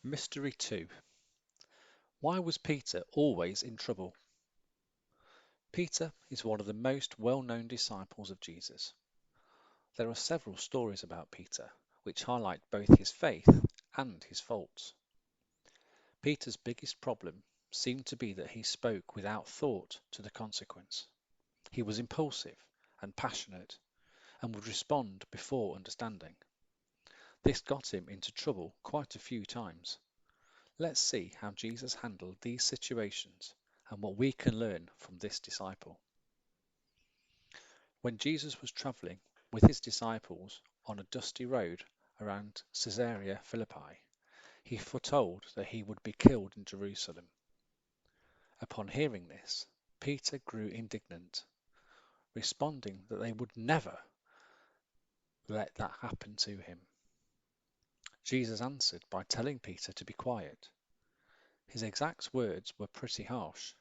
Mystery 2. Why was Peter always in trouble? Peter is one of the most well-known disciples of Jesus. There are several stories about Peter, which highlight both his faith and his faults. Peter's biggest problem seemed to be that he spoke without thought to the consequence. He was impulsive and passionate and would respond before understanding. This got him into trouble quite a few times. Let's see how Jesus handled these situations and what we can learn from this disciple. When Jesus was traveling with his disciples on a dusty road around Caesarea Philippi, he foretold that he would be killed in Jerusalem. Upon hearing this, Peter grew indignant, responding that they would never let that happen to him. Jesus answered by telling Peter to be quiet. His exact words were pretty harsh.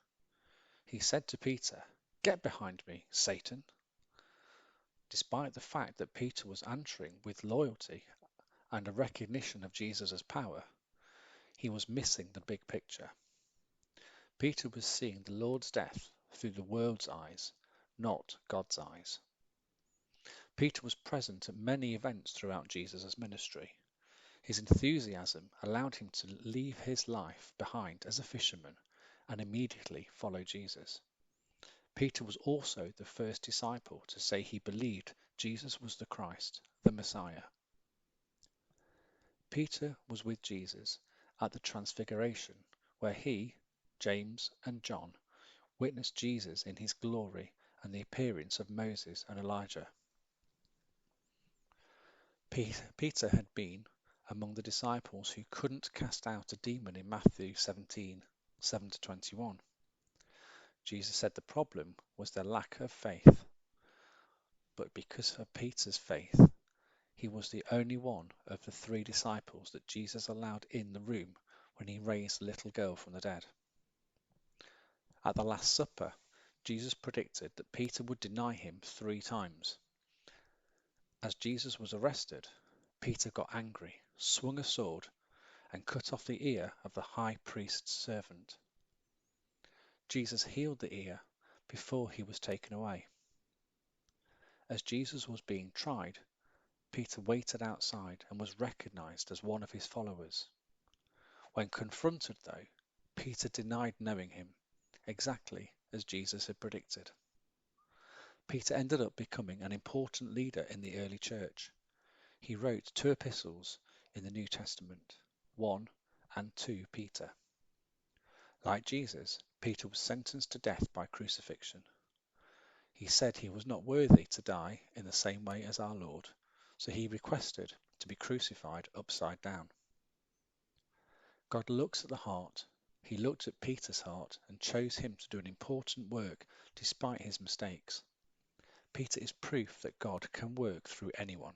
He said to Peter, "Get behind me, Satan." Despite the fact that Peter was answering with loyalty and a recognition of Jesus' power, he was missing the big picture. Peter was seeing the Lord's death through the world's eyes, not God's eyes. Peter was present at many events throughout Jesus' ministry. His enthusiasm allowed him to leave his life behind as a fisherman and immediately follow Jesus. Peter was also the first disciple to say he believed Jesus was the Christ, the Messiah. Peter was with Jesus at the Transfiguration, where he, James, and John witnessed Jesus in his glory and the appearance of Moses and Elijah. Peter had been among the disciples who couldn't cast out a demon in Matthew 17, 7-21. Jesus said the problem was their lack of faith. But because of Peter's faith, he was the only one of the three disciples that Jesus allowed in the room when he raised the little girl from the dead. At the Last Supper, Jesus predicted that Peter would deny him 3 times. As Jesus was arrested, Peter got angry, swung a sword, and cut off the ear of the high priest's servant. Jesus healed the ear before he was taken away. As Jesus was being tried, Peter waited outside and was recognized as one of his followers. When confronted, though, Peter denied knowing him, exactly as Jesus had predicted. Peter ended up becoming an important leader in the early church. He wrote 2 epistles in the New Testament, 1 and 2 Peter. Like Jesus, Peter was sentenced to death by crucifixion. He said he was not worthy to die in the same way as our Lord, so he requested to be crucified upside down. God looks at the heart. He looked at Peter's heart and chose him to do an important work despite his mistakes. Peter is proof that God can work through anyone.